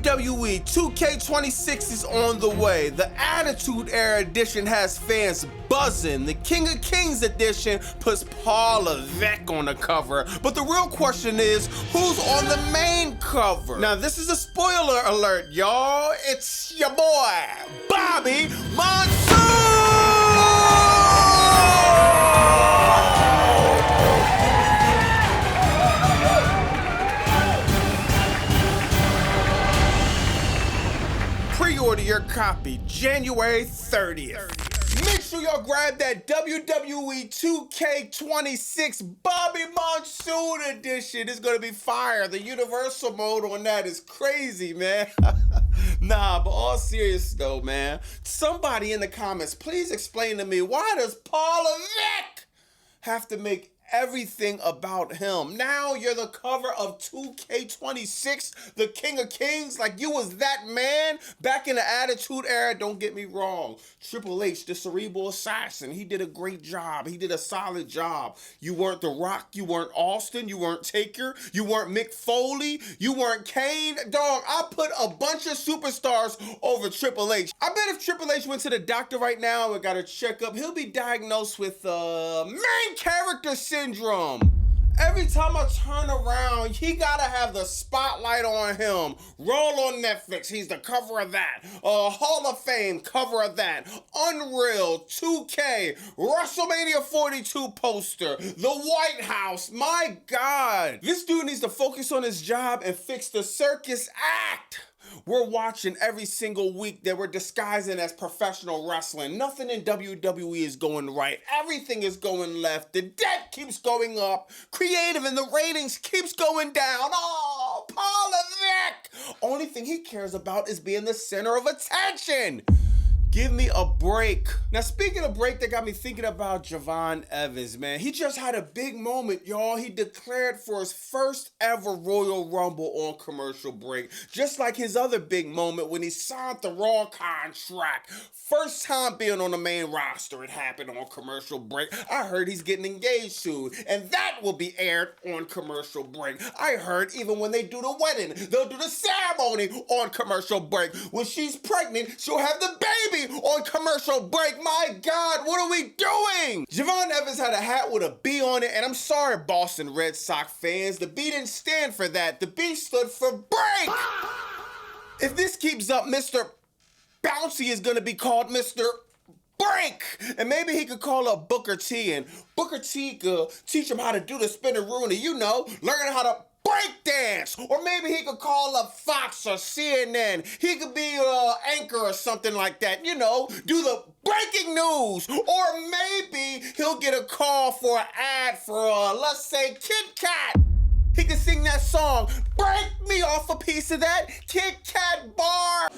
WWE 2K26 is on the way. The Attitude Era Edition has fans buzzing. The King of Kings Edition puts Paul Levesque on the cover. But the real question is, who's on the main cover? Now, this is a spoiler alert, y'all. It's your boy, Bobby Monsoon! Pre-order your copy January 30th. Make sure y'all grab that WWE 2K26 Bobby Monsoon edition. It's gonna be fire. The universal mode on that is crazy, man. Nah, but all serious though, man. Somebody in the comments, please explain to me, why does Paul Levesque have to make everything about him? Now you're the cover of 2K26, the King of Kings, like you was that man back in the Attitude Era. Don't get me wrong. Triple H, the cerebral assassin, he did a great job. He did a solid job. You weren't The Rock, you weren't Austin, you weren't Taker, you weren't Mick Foley, you weren't Kane. Dog, I put a bunch of superstars over Triple H. I bet if Triple H went to the doctor right now and got a checkup, he'll be diagnosed with main character syndrome. Every time I turn around, he gotta have the spotlight on him. Roll on Netflix, he's the cover of that. Hall of Fame, cover of that. Unreal, 2K, WrestleMania 42 poster, the White House. My God. This dude needs to focus on his job and fix the circus act. We're watching every single week that we're disguising as professional wrestling. Nothing in WWE is going right. Everything is going left. The debt keeps going up. Creative and the ratings keeps going down. Oh, Paul Levesque. Only thing he cares about is being the center of attention. Give me a break. Now, speaking of break, that got me thinking about Javon Evans, man. He just had a big moment, y'all. He declared for his first ever Royal Rumble on commercial break. Just like his other big moment when he signed the Raw contract. First time being on the main roster, it happened on commercial break. I heard he's getting engaged soon, and that will be aired on commercial break. I heard even when they do the wedding, they'll do the ceremony on commercial break. When she's pregnant, she'll have the baby on commercial break. My God, what are we doing? Javon Evans had a hat with a B on it, and I'm sorry, Boston Red Sox fans, the B didn't stand for that. The B stood for break. If this keeps up, Mr. Bouncy is gonna be called Mr. Break. And maybe he could call up Booker T, and Booker T could teach him how to do the spin and Rooney, you know, learning how to break dance. Or maybe he could call up Fox or CNN. He could be an anchor or something like that, you know, do the breaking news. Or maybe he'll get a call for an ad for, let's say, Kit Kat. He could sing that song, break me off a piece of that Kit Kat bar.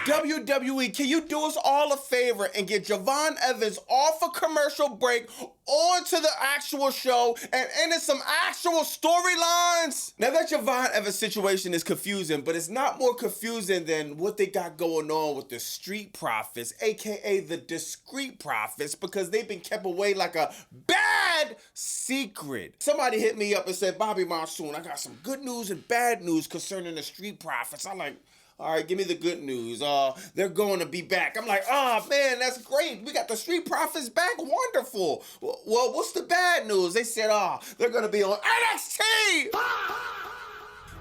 WWE, can you do us all a favor and get Javon Evans off a commercial break onto the actual show and into some actual storylines? Now, that Javon Evans situation is confusing, but it's not more confusing than what they got going on with the Street Profits, aka the Discreet Profits, because they've been kept away like a bad secret. Somebody hit me up and said, Bobby Monsoon, I got some good news and bad news concerning the Street Profits. I'm like, all right, give me the good news. They're going to be back. I'm like, oh, man, that's great. We got the Street Profits back. Wonderful. Well, what's the bad news? They said, they're going to be on NXT.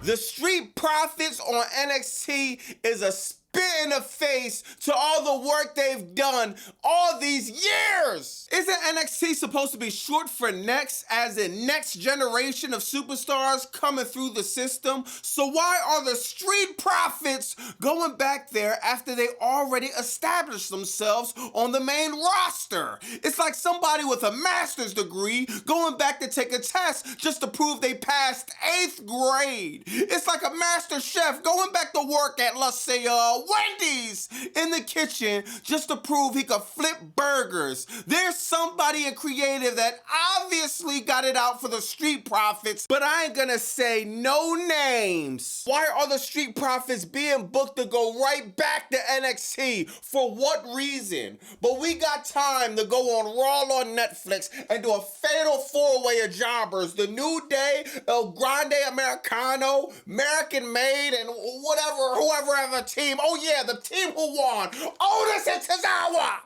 The Street Profits on NXT is a spit in the face to all the work they've done all these years. Isn't NXT supposed to be short for next, as in next generation of superstars coming through the system? So why are the Street Profits going back there after they already established themselves on the main roster? It's like somebody with a master's degree going back to take a test just to prove they passed 8th grade. It's like a master chef going back to work at, let's say, Wendy's in the kitchen just to prove he could flip burgers. There's somebody in creative that obviously got it out for the Street Profits, but I ain't gonna say no names. Why are the Street Profits being booked to go right back to NXT? For what reason? But we got time to go on Raw on Netflix and do a fatal four-way of jobbers. The New Day, El Grande Americano, American Made, and whoever ever team. Oh yeah, the team who won. Otis and Tozawa.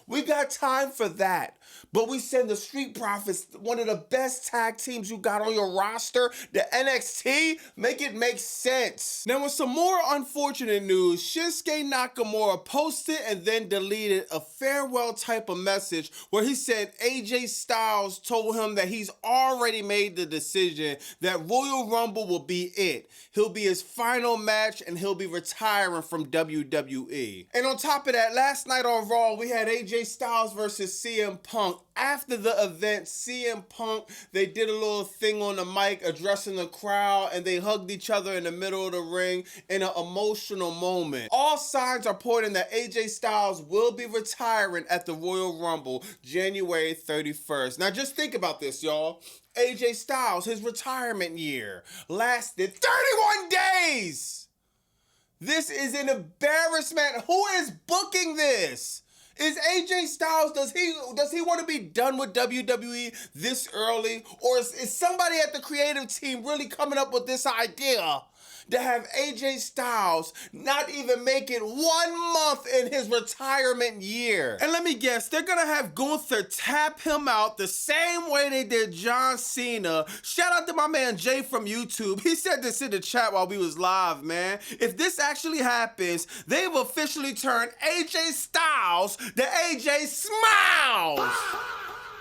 We got time for that. But we send the Street Profits, one of the best tag teams you got on your roster, the NXT, make it make sense. Now with some more unfortunate news, Shinsuke Nakamura posted and then deleted a farewell type of message where he said AJ Styles told him that he's already made the decision that Royal Rumble will be it. He'll be his final match and he'll be retiring from WWE. And on top of that, last night on Raw, we had AJ Styles versus CM Punk. After the event, CM Punk, they did a little thing on the mic addressing the crowd and they hugged each other in the middle of the ring in an emotional moment. All signs are pointing that AJ Styles will be retiring at the Royal Rumble January 31st. Now just think about this, y'all. AJ Styles, his retirement year lasted 31 days. This is an embarrassment. Who is booking this? Is AJ Styles, does he want to be done with WWE this early? Or is somebody at the creative team really coming up with this idea to have AJ Styles not even make it 1 month in his retirement year? And let me guess, they're gonna have Gunther tap him out the same way they did John Cena. Shout out to my man Jay from YouTube. He said this in the chat while we was live, man. If this actually happens, they've officially turned AJ Styles to AJ Smiles.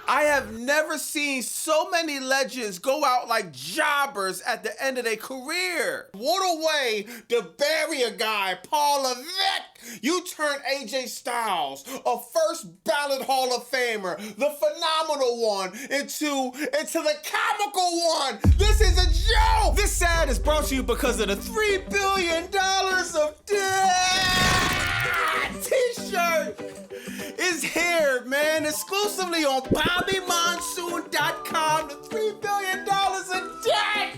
I have never seen so many legends go out like jobbers at the end of their career. What a way to bury a guy, Paul Levesque. You turn AJ Styles, a first ballot Hall of Famer, the phenomenal one, into the comical one. This is a joke. This sad is brought to you because of the $3 billion of debt t-shirt. Is here, man, exclusively on BobbyMonsoon.com. The $3 billion in debt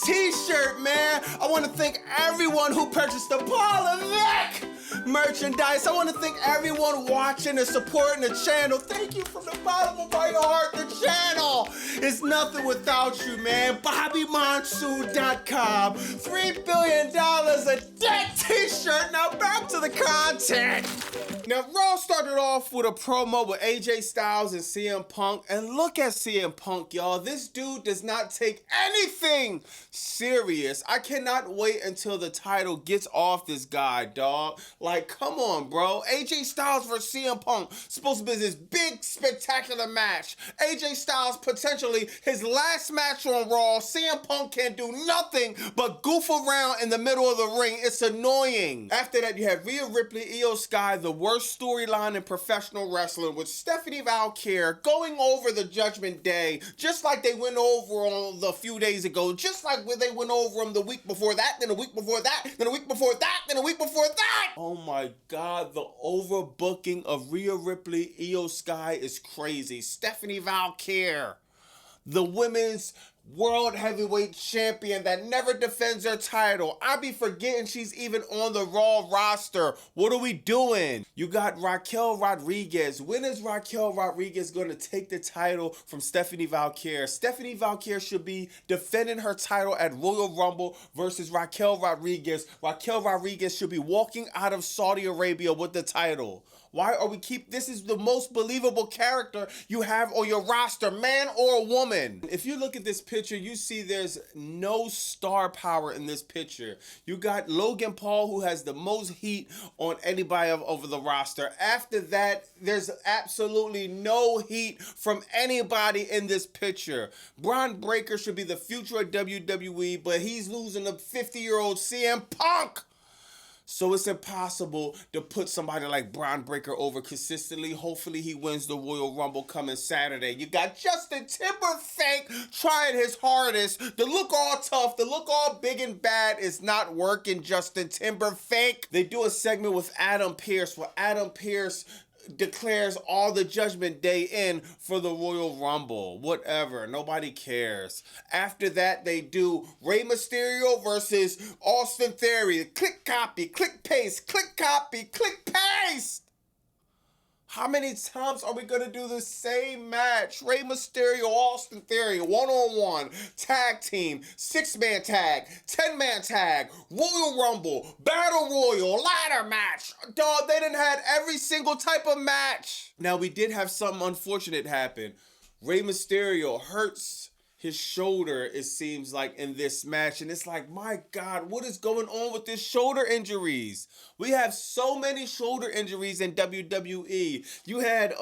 t-shirt, man. I want to thank everyone who purchased the Paul Levesque merchandise. I want to thank everyone watching and supporting the channel. Thank you from the bottom of my heart. The channel is nothing without you, man. BobbyMonsoon.com. $3 billion a debt t-shirt. Now back to the content. Now, Raw started off with a promo with AJ Styles and CM Punk. And look at CM Punk, y'all. This dude does not take anything serious. I cannot wait until the title gets off this guy, dog. Like, come on, bro. AJ Styles versus CM Punk. Supposed to be this big, spectacular match. AJ Styles, potentially his last match on Raw. CM Punk can't do nothing but goof around in the middle of the ring. It's annoying. After that, you have Rhea Ripley, Io Sky, the worst storyline in professional wrestling, with Stephanie Valkyrie going over the Judgment Day, just like they went over on a few days ago, just like when they went over them the week before that, then the week before that, then the week before that, then the week before that. Oh my God, the overbooking of Rhea Ripley, Io Sky is crazy. Stephanie Valkyrie, the women's world heavyweight champion that never defends her title. I be forgetting she's even on the Raw roster. What are we doing? You got Raquel Rodriguez. When is Raquel Rodriguez going to take the title from Stephanie Valkyrie? Stephanie Valkyrie should be defending her title at Royal Rumble versus Raquel Rodriguez. Raquel Rodriguez should be walking out of Saudi Arabia with the title. Why are we this is the most believable character you have on your roster, man or woman. If you look at this picture, you see there's no star power in this picture. You got Logan Paul, who has the most heat on anybody over the roster. After that, there's absolutely no heat from anybody in this picture. Braun Breaker should be the future of WWE, but he's losing a 50-year-old CM Punk. So it's impossible to put somebody like Braun Breaker over consistently. Hopefully he wins the Royal Rumble coming Saturday. You got Justin Timberlake trying his hardest. The look all tough, the look all big and bad is not working, Justin Timberlake. They do a segment with Adam Pearce where Adam Pearce declares all the Judgment Day in for the Royal Rumble. Whatever. Nobody cares. After that, they do Rey Mysterio versus Austin Theory. Click copy, click paste, click copy, click paste. How many times are we going to do the same match? Rey Mysterio, Austin Theory, one-on-one, tag team, 6-man tag, 10-man tag, Royal Rumble, Battle Royal, ladder match. Dog, they done had every single type of match. Now, we did have something unfortunate happen. Rey Mysterio hurts his shoulder, it seems like, in this match. And it's like, my God, what is going on with this shoulder injuries? We have so many shoulder injuries in WWE. You had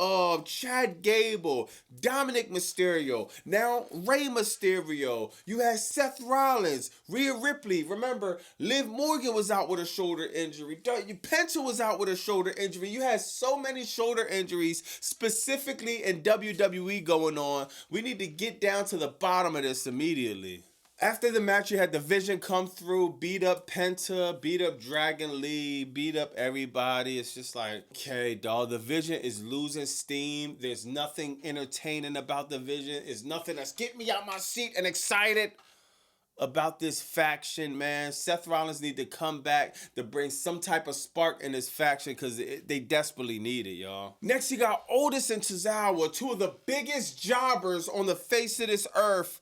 Chad Gable, Dominic Mysterio, now Rey Mysterio. You had Seth Rollins, Rhea Ripley. Remember, Liv Morgan was out with a shoulder injury. Penta was out with a shoulder injury. You had so many shoulder injuries specifically in WWE going on. We need to get down to the bottom of this immediately. After the match, you had the Vision come through, beat up Penta, beat up Dragon Lee, beat up everybody. It's just like, okay, dog, the Vision is losing steam. There's nothing entertaining about the Vision. It's nothing that's getting me out my seat and excited about this faction, man. Seth Rollins need to come back to bring some type of spark in this faction because they desperately need it, y'all. Next, you got Otis and Tozawa, two of the biggest jobbers on the face of this earth,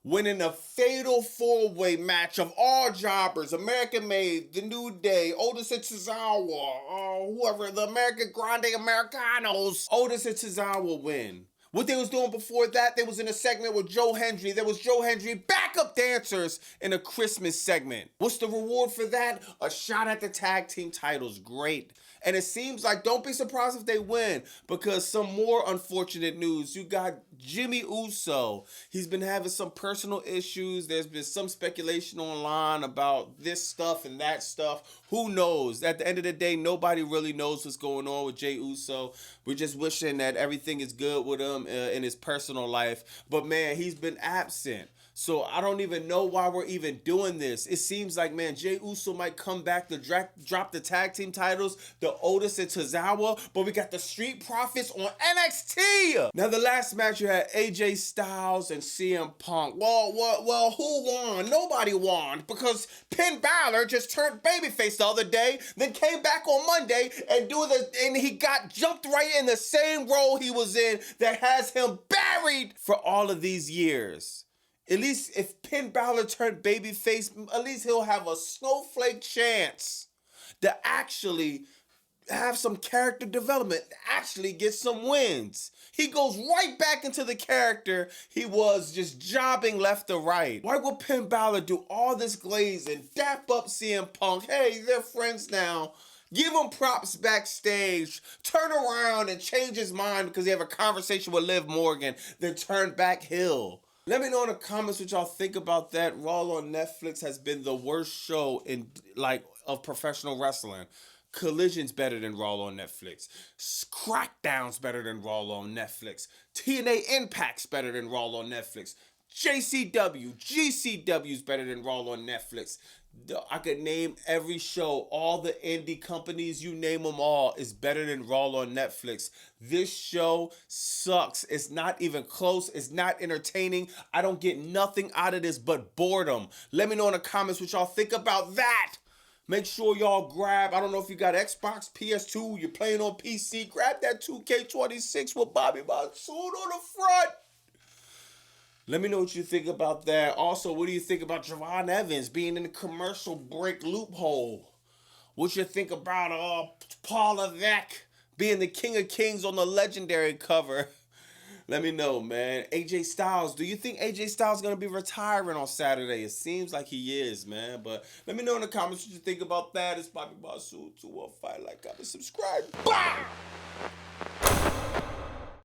winning a fatal four-way match of all jobbers. American Made, The New Day, Otis and Tozawa, whoever, the American Grande Americanos. Otis and Tozawa win. What they was doing before that, they was in a segment with Joe Hendry. There was Joe Hendry backup dancers in a Christmas segment. What's the reward for that? A shot at the tag team titles. Great. And it seems like, don't be surprised if they win, because some more unfortunate news. You got Jimmy Uso. He's been having some personal issues. There's been some speculation online about this stuff and that stuff. Who knows? At the end of the day, nobody really knows what's going on with Jey Uso. We're just wishing that everything is good with him in his personal life. But man, he's been absent. So I don't even know why we're even doing this. It seems like, man, Jey Uso might come back to drop the tag team titles, the Otis and Tozawa, but we got the Street Profits on NXT. Now, the last match, you had AJ Styles and CM Punk. Well, who won? Nobody won, because Finn Balor just turned babyface the other day, then came back on Monday and he got jumped right in the same role he was in that has him buried for all of these years. At least if Finn Balor turned babyface, at least he'll have a snowflake chance to actually have some character development, actually get some wins. He goes right back into the character he was, just jobbing left to right. Why would Finn Balor do all this glaze and dap up CM Punk? Hey, they're friends now. Give him props backstage, turn around and change his mind because he have a conversation with Liv Morgan, then turn back heel. Let me know in the comments what y'all think about that. Raw on Netflix has been the worst show of professional wrestling. Collision's better than Raw on Netflix. Crackdown's better than Raw on Netflix. TNA Impact's better than Raw on Netflix. GCW's better than Raw on Netflix. I could name every show, all the indie companies, you name them all, is better than Raw on Netflix. This show sucks. It's not even close. It's not entertaining. I don't get nothing out of this but boredom. Let me know in the comments what y'all think about that. Make sure y'all grab, I don't know if you got Xbox, PS2, you're playing on PC, grab that 2K26 with Bobby Monsoon on the front. Let me know what you think about that. Also, what do you think about Javon Evans being in the commercial break loophole? What you think about Paul Levesque being the King of Kings on the Legendary cover? Let me know, man. AJ Styles, do you think AJ Styles is going to be retiring on Saturday? It seems like he is, man. But let me know in the comments what you think about that. It's Bobby Monsoon. 215, like, comment, subscribe. Bye!